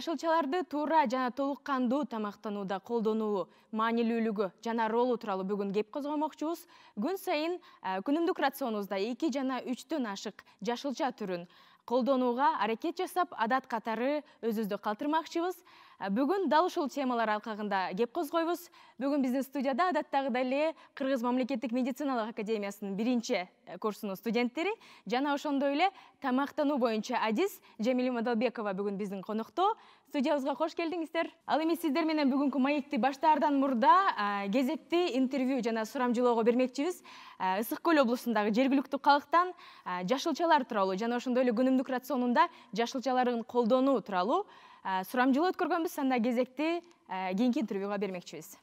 Жашылчаларды туура жана толук кандуу тамактанууда колдонуу маанилүүлүгү жана ролу тууралуу бүгүн кеп козгомокчубуз. Күн сайын күнүмдүк рационубузда 2 жана 3төн ашык жашылча түрүн колдонууга аракет жасап, адат катары өзүбүздү калтырмакчыбыз. Бүгүн дал ушул темалар алкагында кеп козгойбуз. Бүгүн биздин студияда адаттагыдай эле Кыргыз мамлекеттик медициналык академиясынын 1-курсунун студенттери жана ошондой эле тамактануу боюнча адис Жамиля Мадалбекова бүгүн биздин конокто. Студиябызга кош келдиңиздер. Ал эми сиздер менен бүгүнкү маекти баштаардан мурда кезекти интервью жана сурамжылоого бермекчибиз. Ысык Көл облусундагы жергиликтүү калктан жашылчалар тууралуу жана ошондой эле күнүмдүк рационунда жашылчаларын колдонуу тууралуу сурамжылоо өткөргөнбүз. Анда кезекти кийинки интервьюга бермекчибиз.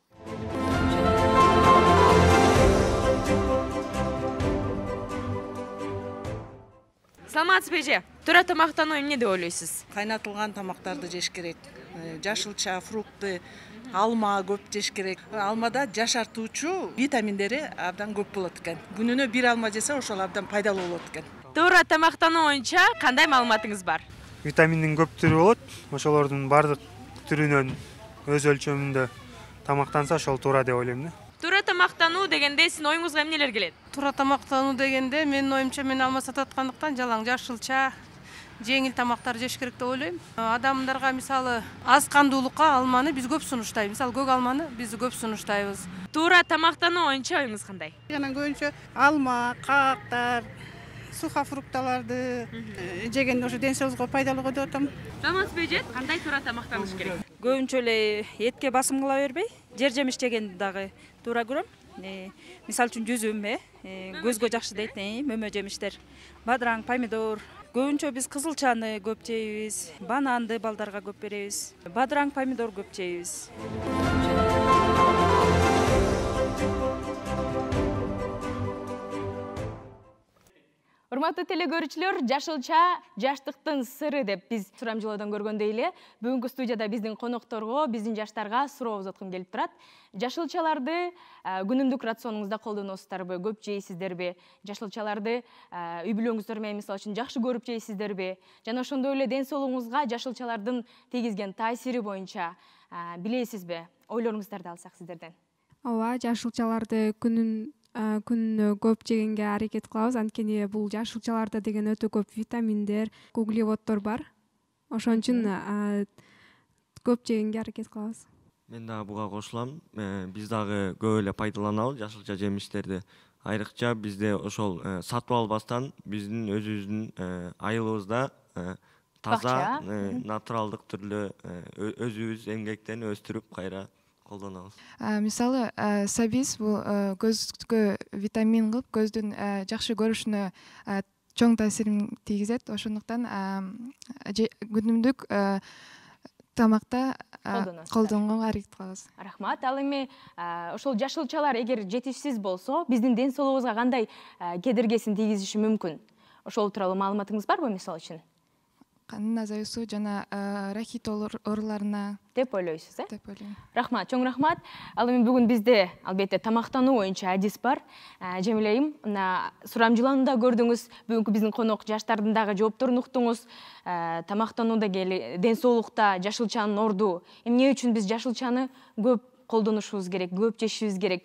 Саламатсызбы эже? Туура тамактануу эмне деп ойлойсуз? Кайнатылган тамактарды жеш керек. Жашылча, фрукты, алма көп жеш керек. Алмада жашартуучу витаминдери абдан көп болот экен. Күнүнө 1 алма жесе ошол абдан пайдалуу болот экен. Туура тамактануу боюнча кандай маалыматыңыз бар? Витаминдин көп түрү болот. Ошолордун бардык түрүнөн өз өлчөмүндө тамактанса ошол туура деп ойлойм. Туура тамактануу дегенде сиздин оюңузга эмнелер келет? Туура тамактануу дегенде менин оюмча мен алма сатып аткандыктан жалаң жашылча, жеңил тамактар жеш керек деп ойлойм. Адамдарга мисалы аз кандуулукка алманы биз көп сунуштайбыз. Мисалы көк алманы биз көп сунуштайбыз. Туура тамактануу боюнча оюңуз кандай? Жана көбүнчө алма, каактар, сухофрукталарды жегенде ошо ден соолугуга пайдалуу деп атам. Саламатсызбы эже? Кандай туура тамактаныш керек? Көбүнчө эле этке басым кыла бербей, жер жемиш жегенди дагы туура көрөм. Мисалы үчүн жүзүм, көзгө жакшы дейт, мөмө жемиштер, бадыраң, помидор. Көбүнчө биз кызылчаны көп жейбиз, бананды балдарга көп беребиз, бадыраң, помидор көп жейбиз. Урматтуу телекөрүүчүлөр, жашылча жаштыктын сыры деп биз сурамжылоодон көргөндөй эле бүгүнкү студияда биздин конокторго, биздин жаштарга суроо узаткым келип турат. Жашылчаларды күнүмдүк рационуңузда колдоносуздарбы, көп жейсиздерби? Жашылчаларды үй бүлөңүздөр менен мисалы үчүн жакшы көрүп жейсиздерби? Жана ошондой эле ден соолугуңузга жашылчалардын тийгизген таасири боюнча билесизби? Ойлоруңуздарды алсак сиздерден. Ооба, жашылчаларды күнүнө көп жегенге аракет кылабыз, анткени бул жашылчаларда деген өтө көп витаминдер, углеводдор бар. Ошон үчүн көп жегенге аракет кылабыз. Мен дагы буга кошулам. Биз дагы көп эле пайдаланабыз жашылча жемиштерди. Айрыкча бизде ошол сатып албастан биздин өзүбүздүн айылыбызда таза, натуралдык түрлүү өзүбүз эмгектен өстүрүп кайра колдонобуз. Мисалы, сабиз бул көзгө витамин кылып, көздүн жакшы көрүшүнө чоң таасирин тийгизет. Ошондуктан күнүмдүк тамакта колдонууга аракет кылабыз. Рахмат. Ал эми ошол жашылчалар эгер жетишсиз болсо, биздин ден соолугубузга кандай кедергесин тийгизиши мүмкүн? Ошол тууралуу маалыматыңыз барбы, мисалы үчүн? Кандын азаюусу жана рахит ооруларына деп ойлойсуз, деп ойлойм. Рахмат, чоң рахмат. Ал эми бүгүн бизде албетте тамактануу боюнча адис бар. Жамиля айым, мына сурамжылоонда көрдүңүз, бүгүнкү биздин конок жаштардын дагы жоопторун уктуңуз. Тамактанууда ден соолукта жашылчанын орду. Эмне үчүн биз жашылчаны көп колдонушубуз керек, көп жешибиз керек?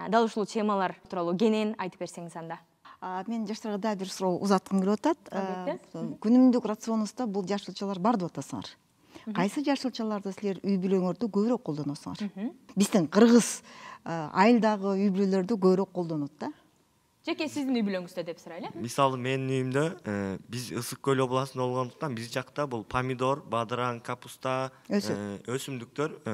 Дал ушул темалар тууралуу кенен айтып берсеңиз анда. Мен жаштарга да бир суроо узаткым келип атат. Күнүмдүк рационубузда бул жашылчалар бар деп атасыңар. Кайсы жашылчаларды силер үй бүлөңөрдө көбүрөөк колдоносуңар? Биздин кыргыз айылдагы үй бүлөлөрдө көбүрөөк колдонот да. Жеке сиздин үй бүлөңүздө деп сурайлы. Мисалы менин үйүмдө биз Ысык Көл областында болгондуктан биз жакта бул помидор, бадыраң, капуста өсүмдүктөр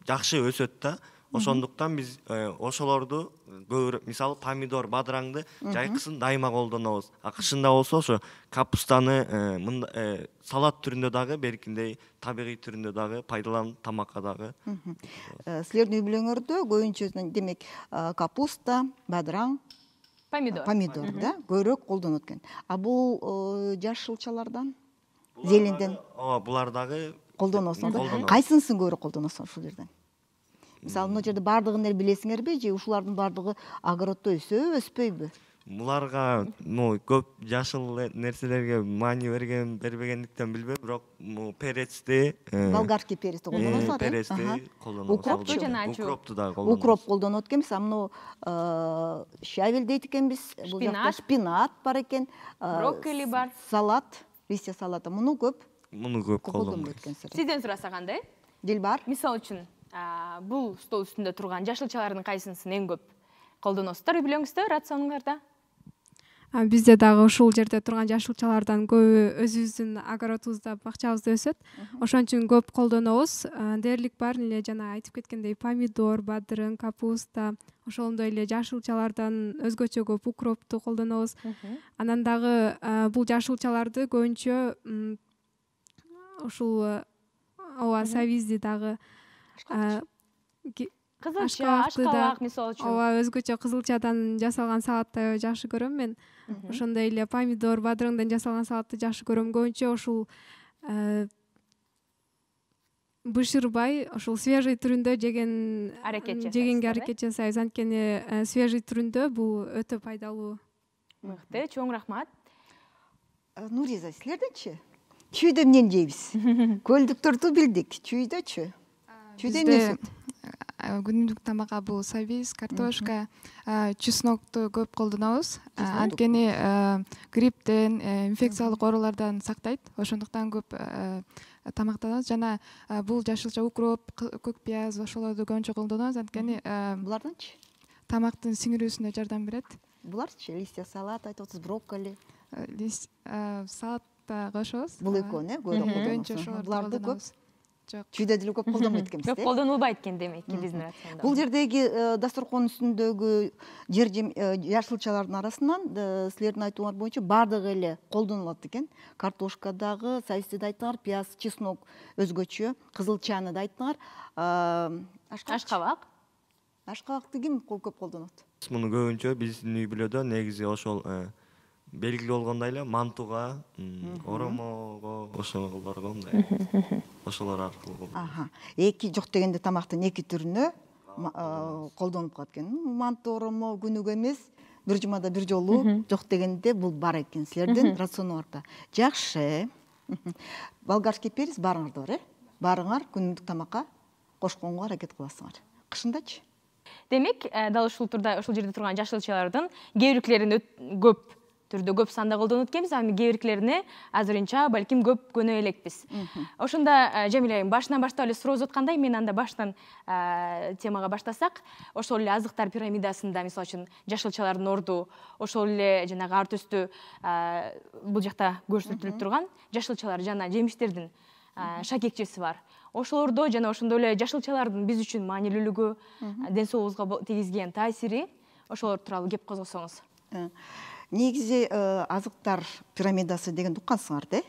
жакшы өсөт да. Ошондуктан биз ошолорду көбүрөөк, мисалы помидор, бадыраңды жайкысын дайыма колдонобуз. Кышында болсо ошо капустаны салат түрүндө дагы, беркиндей табигый түрүндө дагы пайдаланып тамакка дагы. Силердин үй бүлөңөрдө көбүнчө демек капуста, бадыраң, помидор да көбүрөөк колдонот экен. А бул жашылчалардан, зеленден булар дагы колдоносуңар. Кайсынысын көбүрөөк колдоносуңар ушул жерден? Мисалы, мына жерде бардыгын эле билесиңерби, же ушулардын бардыгы огороддо өсөбү, өспөйбү? буларга көп жашыл нерселерге маани бербегендиктен билбейм, бирок перецти, болгарский перецти колдоносуңар. Перецти колдонобуз. Укропчу жана Укропту да колдонобуз. Укроп колдонот экен, мисалы щавель дейт экенбиз, бул жакта шпинат бар экен, брокколи бар, салат, листья салата, муну көп колдонбойт. Сизден сураса кандай? Дилбар. Мисал үчүн, бул стол үстүндө турган жашылчалардын кайсынысын эң көп колдоносуздар, үй билөңүздөр рационуңарда? Бизде дагы ушул жерде турган жашылчалардан көбү өзүбүздүн огородубузда, бакчабызда өсөт. Ошон үчүн көп колдонобуз. Дээрлик бар эле жана айтып кеткендей помидор, бадырын, капуста, ошондой эле жашылчалардан өзгөчө көп укропту колдонобуз. Анан дагы бул жашылчаларды көбүнчө ушул сабизди дагы кызылча, ашкабак мисалы үчүн. Өзгөчө кызылчадан жасалган салатты жакшы көрөм мен. Ошондой эле помидор, бадырыңдан жасалган салатты жакшы көрөм. Көбүнчө ушул бышырбай, ушул свежий түрүндө жегенге аракет жасайбыз. Анткени свежий түрүндө бул өтө пайдалуу. Мыкты, чоң рахмат. Нуриза, силерденчи? Чүйдө эмнени жейбиз? Көлдүктөрдү билдик, чүйдөчү? Чүйдө эмне? Күнүмдүк тамакка бул сабиз, картошка, чеснокту көп колдонобуз. Анткени грипптен, инфекциялык оорулардан сактайт. Ошондуктан көп тамактанабыз. Жана бул жашылча, укроп, көк пияз ошолорду көбүнчө колдонобуз. Анткени буларданчы? Тамактын сиңирүүсүнө жардам берет. Буларчы? Листья салата, айтып брокколи. Салатта кошобуз. Бул экөөнү көбүнчө колдонобуз. Буларды көп. Чүйдө деле көп колдонбойт экенбиз. Көп колдонулбайт экен демекки биздин рациондо. Бул жердеги дасторкон үстүндөгү жашылчалардын арасынан силердин айтууңар боюнча баардыгы эле колдонулат экен. Картошка дагы, сабизди да айттыңар, пияз, чеснок өзгөчө, кызылчаны да айттыңар. Ашкабак? Ашкабакты ким көп колдонот? Муну көбүнчө биздин үй бүлөдө негизи ошол белгилүү болгондой эле мантуга, оромого, ошолорго мындай. Ошолор аркылуу. Эки жок дегенде тамактын эки түрүнө колдонуп калат экен. Манты, оромо күнүгө эмес, бир жумада бир жолу жок дегенде бул бар экен силердин рационуңарда. Жакшы. Болгарский перец барыңарда бар, Барыңар күнүмдүк тамакка кошконго аракет кыласыңар. Кышындачы? Демек, дал ушул жерде турган жашылчалардын кээ көп түрдө көп санда колдонуп экенбиз, ами кээ азырынча балким көп көнө элекпиз. Ошондо Жамиля айым башынан баштап эле суроо аткандай, мен анда баштан темага баштасак, ошол эле азыктар пирамидасында, мисалы үчүн, жашылчалардын орду, ошол эле жанагы ар түстүү бул жакта көрсөтүлүп турган жашылчалар жана жемиштердин шакекчеси бар. Ошолордо жана ошондой эле жашылчалардын биз үчүн маанилүүлүгү, ден соолугубузга тийгизген таасири, ошолор тууралуу кеп козгосоңуз. Негизи азыктар пирамидасы деген уккансыңар да?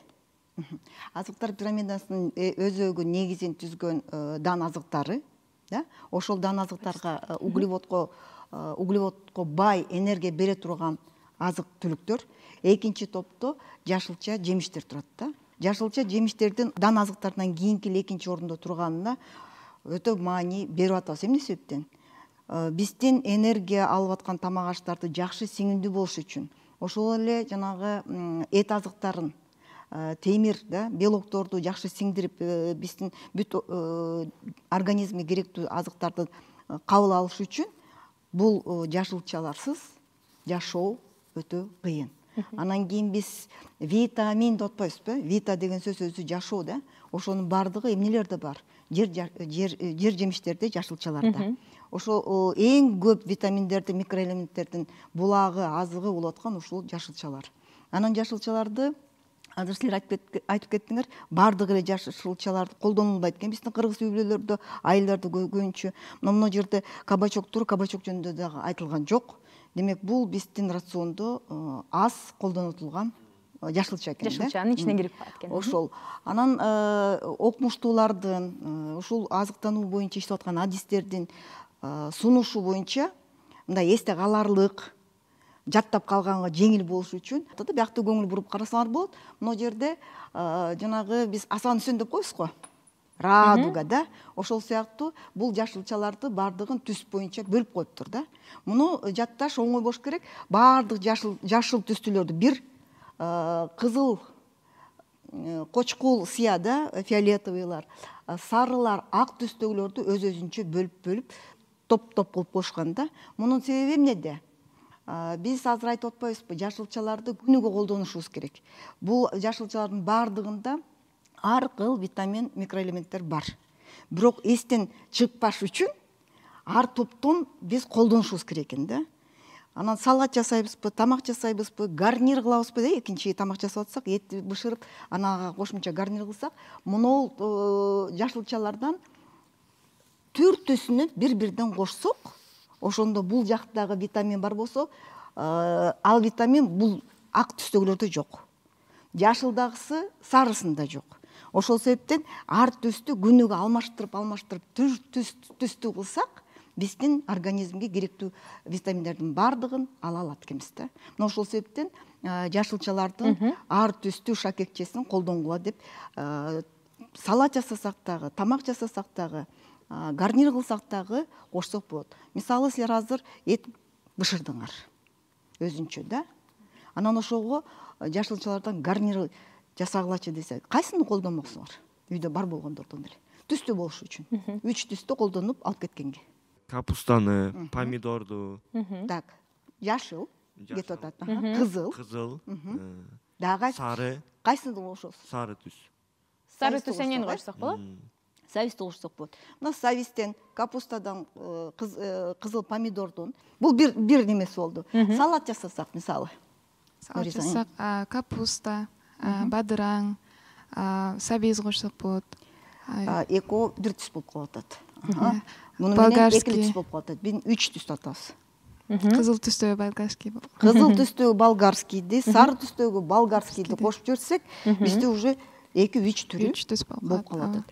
Азыктар пирамидасынын өзөгү негизин түзгөн дан азыктары, да? Ошол дан азыктарга углеводко бай энергия бере турган азык түлүктөр. Экинчи топто жашылча жемиштер турат да. Жашылча жемиштердин дан азыктардан кийинки экинчи орунда турганына өтө маани берип атабыз. Эмне себептен? Биздин энергия алып аткан тамак аштарды жакшы сиңимдүү болуш үчүн, ошол эле жанагы эт азыктарын, темир, белокторду жакшы сиңдирип, биздин бүт организмге керектүү азыктарды кабыл алыш үчүн бул жашылчаларсыз жашоо өтө кыйын. Анан кийин биз витамин деп атпайбызбы? Вита деген сөз өзү жашоо да. Ошонун бардыгы эмнелерде бар? Жер жемиштерде, жашылчаларда. Ошол эң көп витаминдерди, микроэлементтердин булагы, азыгы болуп аткан ушул жашылчалар. Анан жашылчаларды азыр силер айтып кеттиңер, бардыгы эле жашылчаларды колдонулбайт экен. Биздин кыргыз үй бүлөлөрдө айылдарда көбүнчө мына жерде кабачок тур, кабачок жөнүндө дагы айтылган жок. Демек, бул биздин рациондо аз колдонутулган жашылча экен. Жашылчанын ичине кирип калат экен. Ошол. Анан окумуштуулардын, ушул азыктануу боюнча иштеп аткан адистердин сунушу боюнча мындай эсте каларлык, жаттап калганга жеңил болуш үчүн биякта көңүл буруп карасаңар болот. Мына жерде жанагы биз асан үсөн деп коебуз го. радуга да, ошол сыяктуу бул жашылчаларды бардыгын түс боюнча бөлүп коюптур да. Муну жатташ оңой болуш керек. Бардык жашыл түстүүлөрдү бир кызыл, кочкул сыя да, фиолетовыйлар, сарылар, ак түстөгүлөрдү өз-өзүнчө бөлүп топ-топ кылып коюшкан да. Мунун себеби эмнеде? Биз азыр айтып атпайбызбы, жашылчаларды күнүгө колдонушубуз керек. Бул жашылчалардын бардыгында ар кыл витамин, микроэлементтер бар. Бирок эстен чыкпаш үчүн ар топтон биз колдонушубуз керек экен да. Анан салат жасайбызбы, тамак жасайбызбы, гарнир кылабызбы да, экинчи тамак жасап атсак, этти бышырып, анага кошумча гарнир кылсак, мунул жашылчалардан түр-түсүнө бир-бирден кошсок, ошондо бул жактагы витамин бар болсо, ал витамин бул ак түстөгүлөрдө жок. Жашылдагысы сарысында жок. Ошол себептен ар түстү күнүгө алмаштырып түстүү кылсак, биздин организмге керектүү витаминдердин бардыгын ала алат экенбиз да. Мына ошол себептен жашылчалардын ар түстүү шакекчесин колдонгула деп салат жасасак дагы, тамак жасасак дагы, гарнир кылсак дагы кошсок болот. Мисалы силер азыр эт бышырдыңар өзүнчө да. Анан ошого жашылчалардан гарнир жасагылачы десе, кайсыны колдонмоксуңар? Үйдө бар болгондордон эле. Түстүү болуш үчүн. 3 түстү колдонуп алып кеткенге. Капустаны, помидорду. Так, жашыл кетип атат. Кызыл. Дагы сары. Кайсыны кошосуз? Сары түс. Сары түс эмнени кошсок болот? Сависти кошсок болот. Мына савистен, капустадан, кызыл помидордон. Бул бир немеси болду. Салат жасасак, мисалы. Салат жасасак, капуста, бадыраң, сабиз кошсок болот. Экөө бир түс болуп калып атат. Муну менен экили түс болуп калып атат. Биз 3 түстү атабыз. Кызыл түстөгү болгарский. Кызыл түстөгү болгарскийди, сары түстөгү болгарскийди кошуп жиберсек, бизде уже 2-3 түрү болуп калат.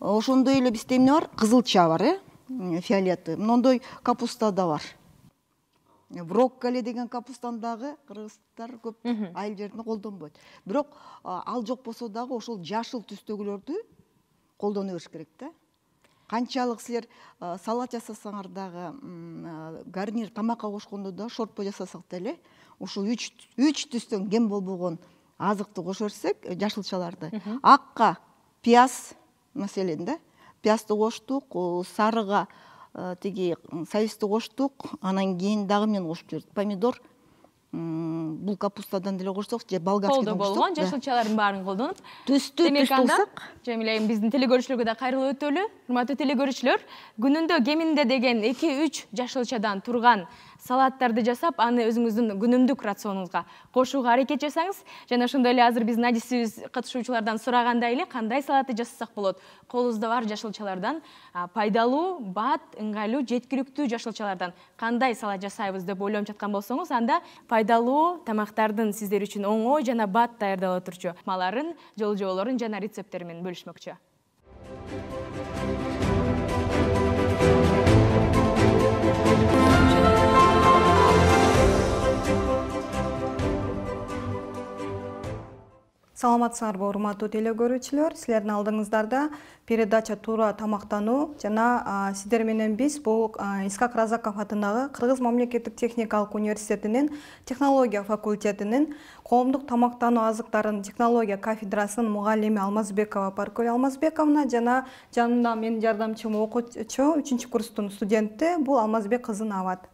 Ошондой эле бизде эмне бар? Кызылча бар, фиолеты. Мондой капуста да бар. Брокколи деген капустаны дагы кыргыздар көп айыл жеринде колдонбойт. Бирок ал жок болсо дагы ошол жашыл түстөгүлөрдү колдоно бериш керек да. Канчалык силер салат жасасаңар дагы, гарнир тамакка кошкондо да, шорпо жасасак деле, ушул 3 түстөн кем болбогон азыкты кошо берсек, жашылчаларды. Акка пияз маселен да, пиязды коштук, сарыга тиги сависти коштук, анан кийин дагы мен кошуп жибердим. Помидор, бул капустадан деле кошсок, же болгарскийден кошсок. Колдо болгон жашылчалардын баарын колдонуп. Түстүү кылсак, Жамиля айым биздин телекөрүүчүлөргө да кайрылуу өтөлү. Урматтуу телекөрүүчүлөр, күнүндө кеминде деген 2-3 жашылчадан турган салаттарды жасап, аны өзүңүздүн күнүмдүк рационуңузга кошууга аракет жасаңыз. Жана ошондой эле азыр биздин адисибиз катышуучулардан сурагандай эле, кандай салатты жасасак болот? Колубузда бар жашылчалардан пайдалуу, бат, ыңгайлуу, жеткиликтүү жашылчалардан кандай салат жасайбыз деп ойлонуп жаткан болсоңуз, анда пайдалуу тамактардын сиздер үчүн оңой жана бат даярдалып отурчу маларын, жол жоболорун жана рецепттери менен бөлүшмөкчү. Саламатсыңарбы урматтуу телекөрүүчүлөр, силердин алдыңыздарда передача туура тамактануу жана сиздер менен биз бул Искак Разаков атындагы Кыргыз мамлекеттик техникалык университетинин технология факультетинин коомдук тамактануу азыктарын технология кафедрасынын мугаллими Алмазбекова Паркөл Алмазбековна жана жанымда менин жардамчым окуучу 3-курстун студенти бул Алмазбек кызы Нават.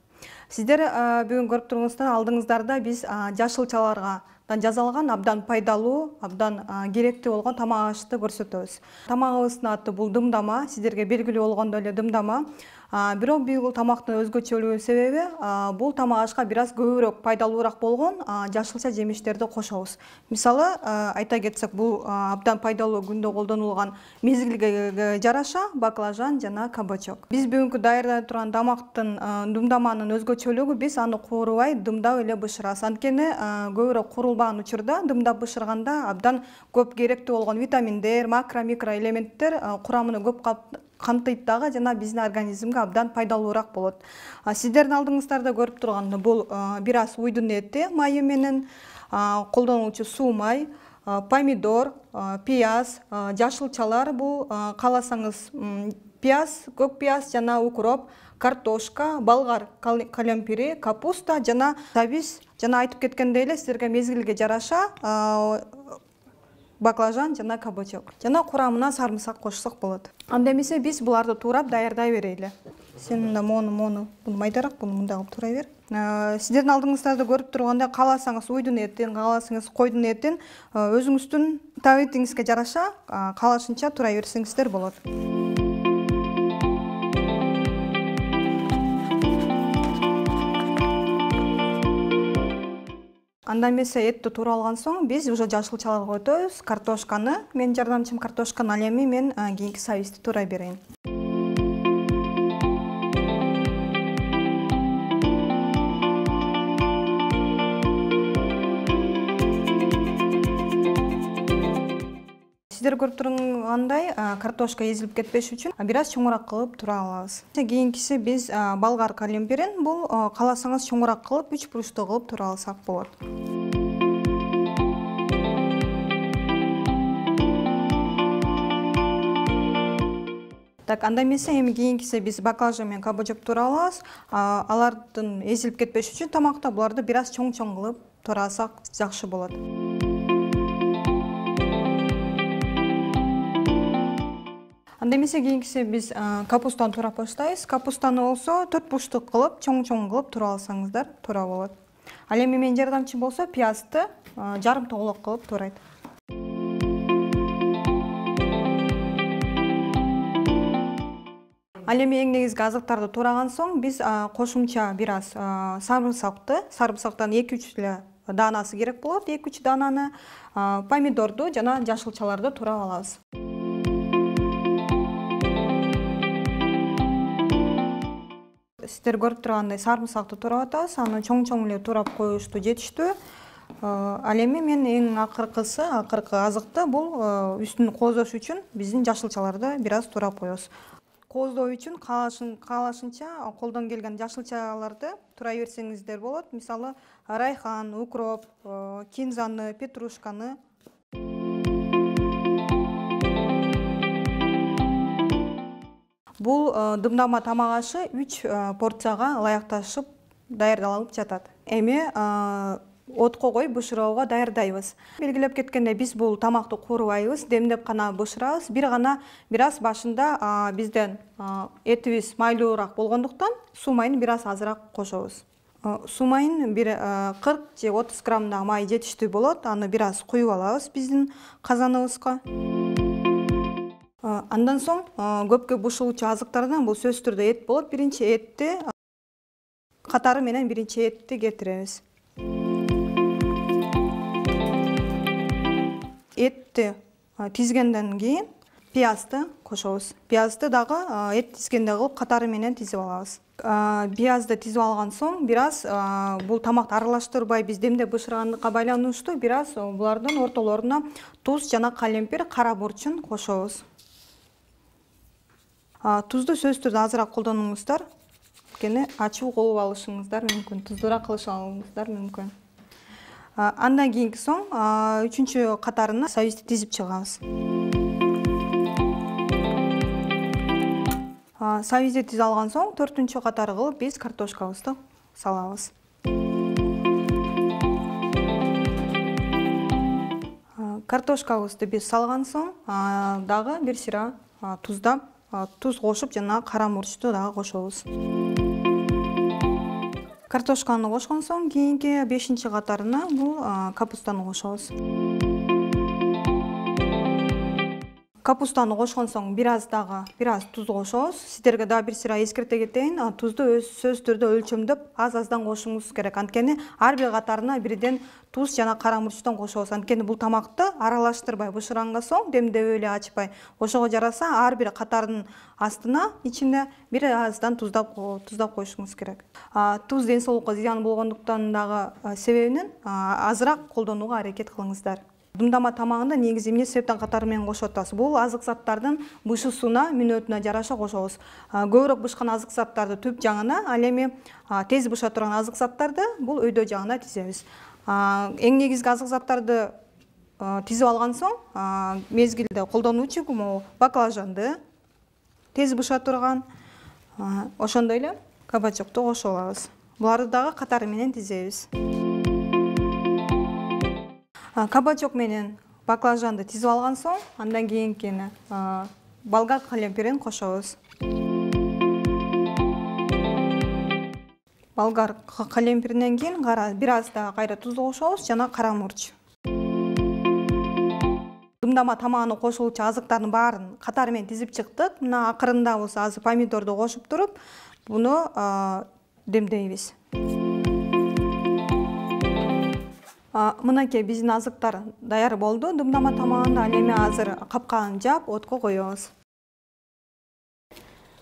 Сиздер бүгүн көрүп туруңуздар, алдыңыздарда биз жашылчаларга жасалган абдан пайдалуу, абдан керектүү болгон тамак ашты көрсөтөбүз. Тамагыбыздын аты бул дымдама, сиздерге белгилүү болгондой эле дымдама. Бирок бул тамактын өзгөчөлүгү себеби бул тамак ашка бир аз көбүрөөк пайдалуураак болгон жашылча жемиштерди кошобуз. Мисалы, айта кетсек, бул абдан пайдалуу күндө колдонулган мезгилге жараша баклажан жана кабачок. Биз бүгүнкү даярдай турган тамактын дымдаманын өзгөчөлүгү биз аны куурубай дымдап эле бышырабыз. Анткени көбүрөөк куурулбаган учурда дымдап бышырганда абдан көп керектүү болгон витаминдер, макро, микроэлементтер курамыны көп камтыйт дагы жана биздин организмге абдан пайдалуураак болот. Сиздердин алдыңыздарда көрүп турган бул бир аз уйдун эти майы менен колдонуучу суу май, помидор, пияз, жашылчалар бул кааласаңыз пияз, көк пияз жана укроп, картошка, болгар калемпири, капуста жана сабиз жана айтып кеткендей эле сиздерге мезгилге жараша баклажан жана кабачок жана курамына сарымсак кошсок болот. Анда эмесе биз буларды туурап даярдай берели. Сен мында мону майдараак, буну мында кылып турай бер. Сиздердин алдыңыздарда көрүп тургандай, кааласаңыз уйдун этин, кааласаңыз койдун этин өзүңүздүн табитиңизге жараша каалашынча турай берсеңиздер болот. Анда эмесе этти туура алган соң биз уже жашылчаларга өтөбүз. Картошканы, менин жардамчым картошканы, ал эми мен кийинки сабизди туурай берейин. Сиздер көрүп тургандай, картошка эзилип кетпеш үчүн бир аз чоңураак кылып тура алабыз. Кийинкиси биз болгар калемпирин, бул кааласаңыз чоңураак кылып 3 буручтуу кылып тура алсак болот. Так, анда эмесе эми кийинкиси биз баклажан менен кабачок тура алабыз. Алардын эзилип кетпеш үчүн тамакта буларды бир аз чоң-чоң кылып тура алсак жакшы болот. Анда эмесе кийинкиси биз капустаны турап баштайбыз. Капустаны болсо 4 бурчтук кылып, чоң-чоң кылып тура алсаңыздар тура болот. Ал эми менин жардамчым болсо пиязды жарым тоголок кылып турайт. Ал эми эң негизги азыктарды тураган соң биз кошумча бир аз сарымсактан 2-3 эле даанасы керек болот. 2-3 даананы, помидорду жана жашылчаларды турап алабыз. Сиздер көрүп тургандай сарымсакты турап атабыз, аны чоң-чоң эле турап коюшту жетиштүү. Ал эми мен эң акыркы азыкты бул үстүн кооздош үчүн биздин жашылчаларды бир аз турап коебуз. Кооздоо үчүн каалашынча колдон келген жашылчаларды турай берсеңиздер болот. Мисалы, райхан, укроп, кинзаны, петрушканы. Бул дымдама тамак ашы 3 порцияга ылайыкташып даярдалып жатат. Эми отко коюп бышыроого даярдайбыз. Белгилеп кеткендей, биз бул тамакты куурбайбыз, демдеп гана бышырабыз. Бир аз башында бизден этибиз майлуураак болгондуктан суу майын бир аз азыраак кошобуз. Суу майын 40 же 30 граммдагы май жетиштүү болот. Аны бир аз куюп алабыз биздин казаныбызга. Андан соң көпкө бушуучу азыктардан бул сөзсүз түрдө эт болот. Биринчи этти катары менен биринчи этти кетиребиз. Этти тизгенден кийин пиязды кошобуз. Пиязды дагы эт тизгендей кылып катары менен тизип алабыз. Пиязды тизип алган соң бир аз бул тамакты аралаштырбай биз демдеп бышыргандыкка байланыштуу бир аз булардын ортолоруна туз жана калемпир, кара мурчун кошобуз. Тузду сөзсүз түрдө азыраак колдонуңуздар, анткени ачуу кылып алышыңыздар мүмкүн, туздуураак кылышыңыздар мүмкүн. Андан кийинки соң 3-чү катарына сабизди тизип чыгабыз. Сабизди тизип алган соң 4-чү катары кылып биз картошкабызды салабыз. Картошкабызды биз салган соң дагы бир сыра туз кошуп жана кара мурчту дагы кошобуз. Картошканы кошкон соң кийинки 5-чи катарына бул капустаны кошобуз. Капустаны кошкон соң бир аз туз кошобуз. Сиздерге дагы бир сыра эскерте кетейин, тузду сөзсүз түрдө өлчөмдөп аз-аздан кошуңуз керек. Анткени ар бир катарына бирден туз жана кара мурчтон кошобуз. Анткени бул тамакты аралаштырбай бышырганга соң демдеп эле ачпай ошого жараса ар бир катардын астына ичинде бир аздан туздап коюшуңуз керек. Туз ден соолукка зыян болгондуктан дагы себебинен азыраак колдонууга аракет кылыңыздар. Дымдама тамагында негизи эмне себептен катары менен кошуп атабыз? Бул азык заттардын бышысуна, мүнөтүнө жараша кошобуз. Көбүрөөк бышкан азык заттарды түп жагына, ал эми тез быша турган азык заттарды бул өйдө жагына тизебиз. Эң негизги азык заттарды тизип алган соң мезгилде колдонуучу могу баклажанды тез быша турган ошондой эле кабачокду кошуп алабыз. Буларды дагы катары менен тизебиз. Кабачок менен баклажанды тизип алган соң андан кийинкини болгар калемпирин кошобуз. Болгар калемпиринен кийин бир аз да кайра тузду кошобуз жана кара мурч. Дымдама тамагына кошулчу азыктардын баарын катары менен тизип чыктык. Мына акырында болсо азыр помидорду кошуп туруп, буну демдейбиз. Мынакей биздин азыктар даяр болду. Дымдама тамагында ал эми азыр капкагын жаап, отко коебуз.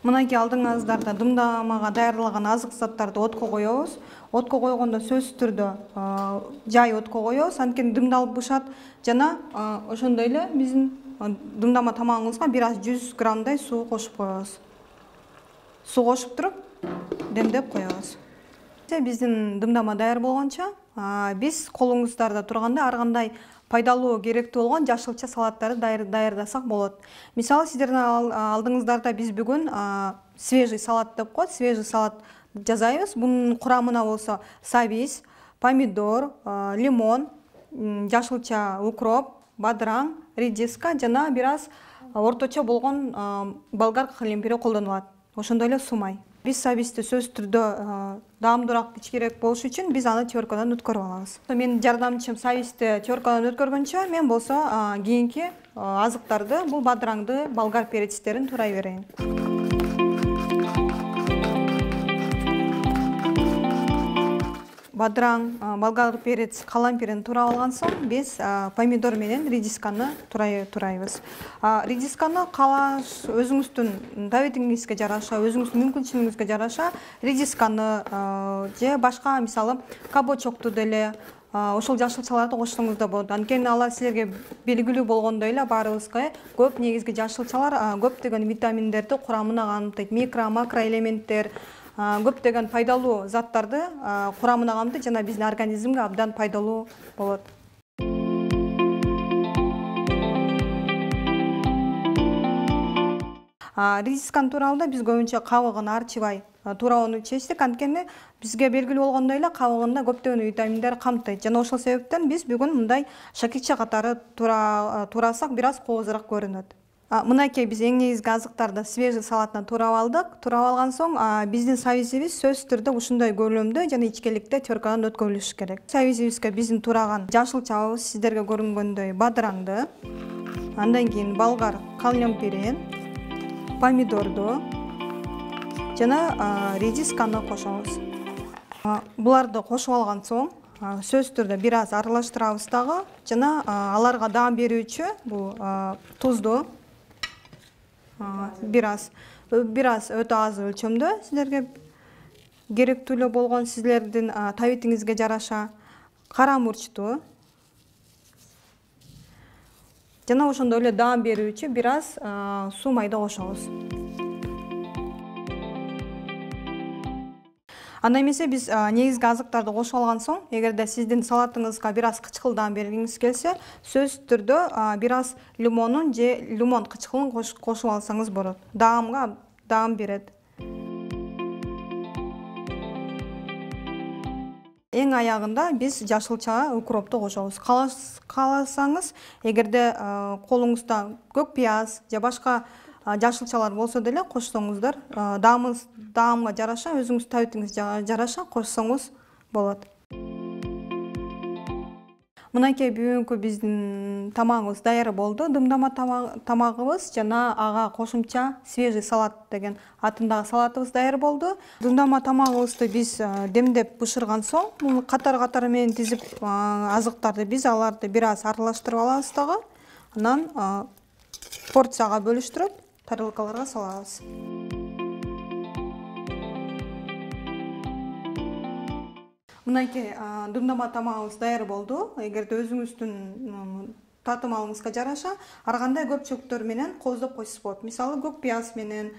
Мынакей алдыңыздарда дымдамага даярлаган азык заттарды отко коебуз. Отко койгондо сөзсүз түрдө жай отко коебуз, анткени дымдалып бышат жана ошондой эле биздин дымдама тамагыбызга бир аз 100 граммдай суу кошуп коебуз. Суу кошуп туруп демдеп коебуз. Биздин дымдама даяр болгончо биз колуңуздарда турганда ар кандай пайдалуу керектүү болгон жашылча салаттарды даярдасак болот. Мисалы сиздердин алдыңыздарда биз бүгүн свежий салат деп коет, свежий салат жасайбыз. Бунун курамына болсо сабиз, помидор, лимон, жашылча укроп, бадыраң, редиска жана бир аз орточо болгон болгар калемпири колдонулат. Ошондой эле сумай. Биз сабизди сөзсүз түрдө даамдуураак кичкерээк болуш үчүн биз аны теркадан өткөрүп алабыз. Менин жардамчым сабизди теркадан өткөргөнчө мен болсо кийинки азыктарды, бул бадыраңды, болгар перецтерин турай берейин. Бадыраң, болгар перец, калампирин турап алган соң биз помидор менен редисканы турайбыз. Редисканы каалаш өзүңүздүн табитиңизге жараша, өзүңүздүн мүмкүнчүлүгүңүзгө жараша редисканы же башка мисалы кабачокту деле ошол жашылчаларды кошсоңуз да болот. Анткени алар силерге белгилүү болгондой эле баарыбызга көп негизги жашылчалар көптөгөн витаминдерди курамына камтыйт. Микро, макро элементтер, көптөгөн пайдалуу заттарды курамына камтыйт жана биздин организмге абдан пайдалуу болот. Редисканы туурабында биз көбүнчө кабыгын арчыбай туурабын чечтик, анткени бизге белгилүү болгондой эле кабыгында көптөгөн витаминдер камтыйт. Жана ошол себептен биз бүгүн мындай шакиче катары турасак бир аз коозураак көрүнөт. Мынакей биз эң негизги азыктарды свежий салатынан турап алдык. Турап алган соң биздин сабизибиз сөзсүз түрдө ушундай көлөмдө жана ичкеликте теркадан өткөрүлүшү керек. Сабизибизге биздин тураган жашылчабыз сиздерге көрүнгөндөй бадыраңды, андан кийин болгар калемпирин, помидорду жана редисканы кошобуз. Буларды кошуп алган соң сөзсүз түрдө бир аз аралаштырабыз дагы жана аларга даам берүүчү бул тузду бир аз өтө аз өлчөмдө силерге керектүү болгон силердин табитиңизге жараша кара мурчту жана ошондой эле даам берүүчү бир аз сумайды кошобуз. Анда эмесе биз негизги азыктарды кошуп алган соң, эгерде сиздин салатыңызга бир аз кычкыл даам бергиңиз келсе, сөзсүз түрдө бир аз лимонун же лимон кычкылын кошуп алсаңыз болот. Даам берет. Эң аягында биз жашылча укропту кошобуз. Кааласаңыз, эгерде колуңузда көк пияз же башка жашылчалар болсо деле кошсоңуздар, даамга жараша, өзүңүз табитиңизге жараша кошсоңуз болот. Мынакей бүгүнкү биздин тамагыбыз даяр болду. Дымдама тамагыбыз жана ага кошумча свежий салат деген атындагы салатыбыз даяр болду. Дымдама тамагыбызды биз демдеп бышырган соң, муну катар-катары менен тизип азыктарды биз аларды бир аз аралаштырып алабыз дагы. Анан порцияга бөлүштүрүп тарелкаларга салабыз. Мынакей дымдама тамагыбыз даяр болду. Эгерде өзүңүздүн татымалыңызга жараша ар кандай көпчөктөр менен кооздоп койсоңуз болот. Мисалы көк пияз менен,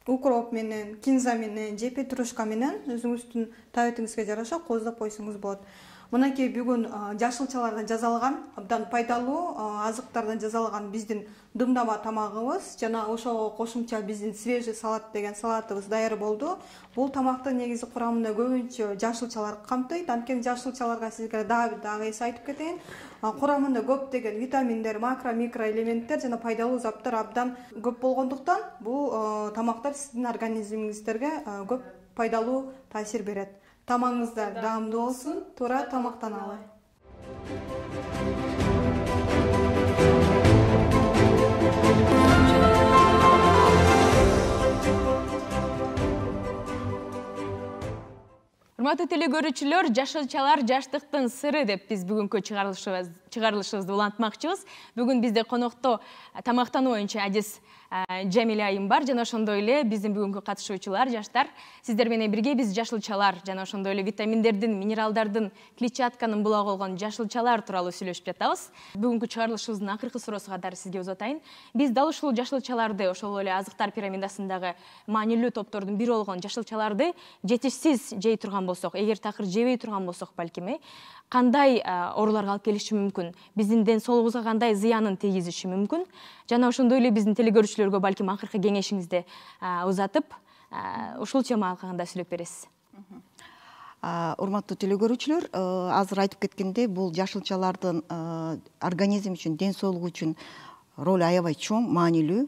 укроп менен, кинза менен же петрушка менен өзүңүздүн табитиңизге жараша кооздоп койсоңуз болот. Мынакей бүгүн жашылчалардан жасалган абдан пайдалуу азыктардан жасалган биздин дымдама тамагыбыз жана ошого кошумча биздин свежий салат деген салатыбыз даяр болду. Бул тамактын негизи курамында көбүнчө жашылчалар камтыйт. Анткени жашылчаларга сизге дагы эс айтып кетейин. Курамында көптөгөн витаминдер, макро, микро элементтер жана пайдалуу заттар абдан көп болгондуктан бул тамактар сиздин организмиңиздерге көп пайдалуу таасир берет. Тамагыңыздар даамдуу болсун, туура тамактаналы. Урматтуу телекөрүүчүлөр, жашылчалар жаштыктын сыры деп биз бүгүнкү чыгарылышыбызды улантмакчыбыз. Бүгүн бизде конокто тамактануу боюнча адис Жамиля айым бар, жана ошондой эле биздин бүгүнкү катышуучулар, жаштар, сиздер менен бирге биз жашылчалар жана ошондой эле витаминдердин, минералдардын, клетчатканын булак болгон жашылчалар тууралуу сүйлөшүп жатабыз. Бүгүнкү чыгарылышыбыздын акыркы суроосу катары сизге узатайын. Биз дал ушул жашылчаларды, ошол эле азыктар пирамидасындагы маанилүү топтордун бири болгон жашылчаларды жетишсиз жей турган болсок, эгер такыр жебей турган болсок балким, кандай ооруларга алып келиши мүмкүн, биздин ден соолугубузга кандай зыянын тийгизиши мүмкүн, жана ошондой эле биздин телекөрүүчүлөргө балким акыркы кеңешиңизди узатып, ушул тема алкагында сүйлөп бересиз. Урматтуу телекөрүүчүлөр, азыр айтып кеткендей, бул жашылчалардын организм үчүн, ден соолук үчүн ролу аябай чоң, маанилүү.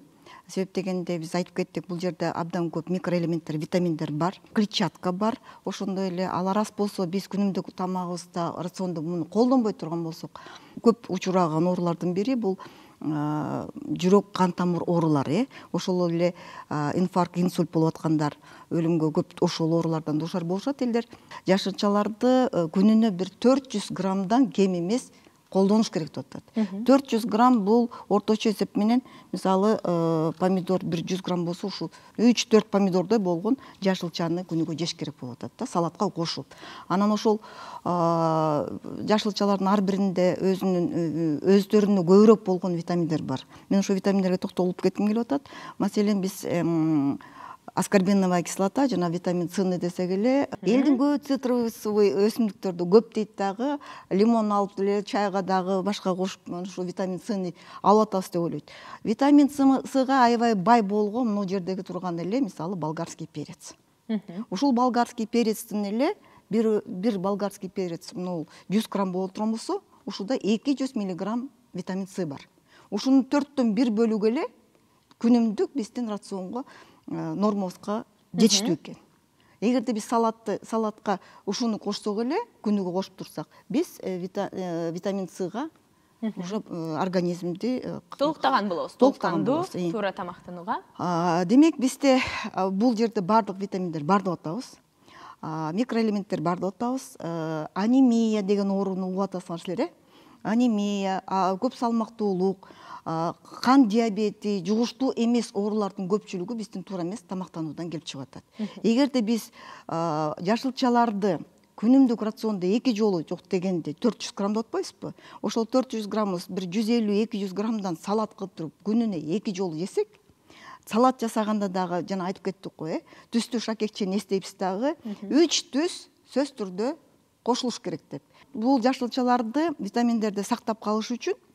Себеп дегенде биз айтып кеттик, бул жерде абдан көп микроэлементтер, витаминдер бар, клетчатка бар. Ошондой эле ал рас болсо биз күнүмдүк тамагыбызда, рациондо муну колдонбой турган болсок, көп учураган оорулардын бири бул жүрөк кан тамыр оорулары, ошол эле инфаркт, инсульт болуп аткандар, өлүмгө көп ошол оорулардан дуушар болушат элдер. Жашылчаларды күнүнө бир 400 граммдан кем эмес колдонуш керек деп атат. 400 грамм бул орточо эсеп менен, мисалы, помидор 100 грамм болсо, ушул 3-4 помидордой болгон жашылчаны күнүгө жеш керек болуп атат да, салатка кошулуп. Анан ошол жашылчалардын ар биринде өздөрүнө көбүрөөк болгон витаминдер бар. Мен ошол витаминдерге токтолуп кетким келип атат. Маселен, биз аскорбиновая кислота жана витамин С десек эле, элдин көбү цитрусовый өсүмдүктөрдө көп дейт дагы, лимон алып эле чайга дагы башка кошуп, ошо витамин С алып атабыз деп ойлойт. Витамин Сга аябай бай болгон могу жердеги турган эле, мисалы, болгарский перец. Ушул болгарский перецтин эле бир болгарский перец 100 грамм боло турган болсо, ушуда 200 миллиграмм витамин С бар. Ушунун 4төн 1 бөлүгү эле күнүмдүк биздин рационго, нормабызга жетиштүү экен. Эгерде биз салатка ушуну кошсок эле, күнүгө кошуп турсак, биз витамин Сга уже организмди толуктаган болобуз. Толуктандуу, туура тамактанууга. Демек, бизде бул жерде бардык витаминдер бар деп атабыз. Микроэлементтер бар деп атабыз. Анемия деген ооруну угуп атасыңар силер, анемия, көп салмактуулук, кан диабети, жугуштуу эмес оорулардын көпчүлүгү биздин туура эмес тамактануудан келип чыгып атат. Эгерде биз жашылчаларды күнүмдүк рациондо 2 жолу жок дегенде 400 грамм деп атпайбызбы? Ошол 400 граммыбыз бир 150-200 граммдан салат кылып туруп күнүнө 2 жолу жесек, салат жасаганда дагы жана айтып кеттик го, түстүү шакекчени эстейбиз дагы, 3 түс сөз түрдө кошулуш керек деп. Бул жашылчаларды, витаминдерди сактап калыш үчүн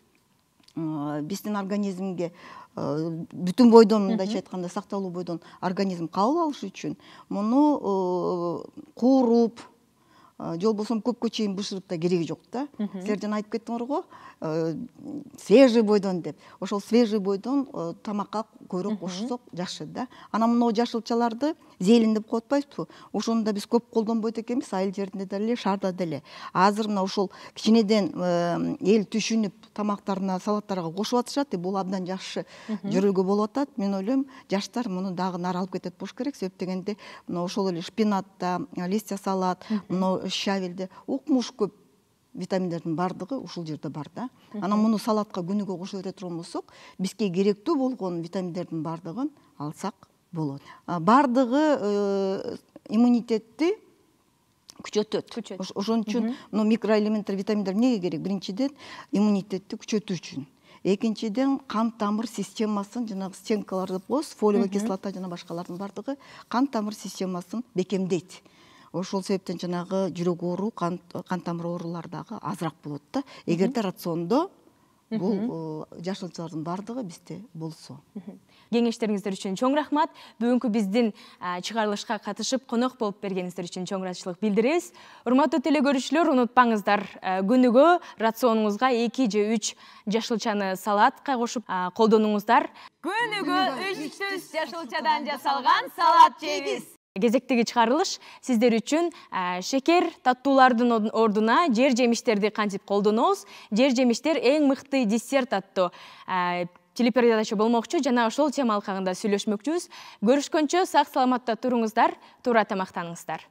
биздин организмге бүтүн бойдон, мындайча айтканда, сакталуу бойдон организм кабыл алыш үчүн муну кууруп, же болбосо көпкө чейин бышырып да кереги жок да. Силер жана айтып кеттиңер го, свежий бойдон деп. Ошол свежий бойдон тамакка көбүрөөк кошсок жакшы да. Анан мына жашылчаларды зелень деп коюп атпайбызбы? Ошону да биз көп колдонбойт экенбиз, айыл жеринде деле, шаарда деле. Азыр мына ошол кичинеден эл түшүнүп тамактарына, салаттарга кошуп атышат, бул абдан жакшы жөрөлгө болуп атат. Мен ойлойм, жаштар муну дагы нары алып кетет болуш керек. Себеп дегенде, мына ошол эле шпинатта, листья салат, мына щавелде укмуш көп витаминдердин бардыгы ушул жерде бар да. Анан муну салатка күнүгө кошо бере турган болсок, бизге керектүү болгон витаминдердин бардыгын алсак болот. Бардыгы иммунитетти күчөтөт. Ошон үчүн микроэлементтер, витаминдер эмнеге керек? Биринчиден, иммунитетти күчөтүү үчүн. Экинчиден, кан тамыр системасын, жанагы стенкалар деп коебуз, фолиевая кислота жана башкалардын бардыгы кан тамыр системасын бекемдейт. ошол себептен жанагы жүрөк оору, кан тамыр оорулары дагы азыраак болот да. Эгерде рациондо бул жашылчалардын баардыгы бизде болсо. Кеңештериңиздер үчүн чоң рахмат. Бүгүнкү биздин чыгарылышка катышып, конок болуп бергениңиздер үчүн чоң ыраазычылык билдиребиз. Урматтуу телекөрүүчүлөр, унутпаңыздар, күнүгө рационуңузга 2 же 3 жашылчаны салатка кошуп колдонуңуздар. Күнүгө 3 түс жашылчадан жасалган салат жейбиз. Кезектеги чыгарылыш сиздер үчүн шекер таттуулардын ордуна жер жемиштерди кантип колдонобуз, жер жемиштер эң мыкты десерт аттуу телепередача болмокчу, жана ошол тема алкагында сүйлөшмөкчүбүз. Көрүшкөнчө сак саламатта туруңуздар, туура тамактаныңыздар.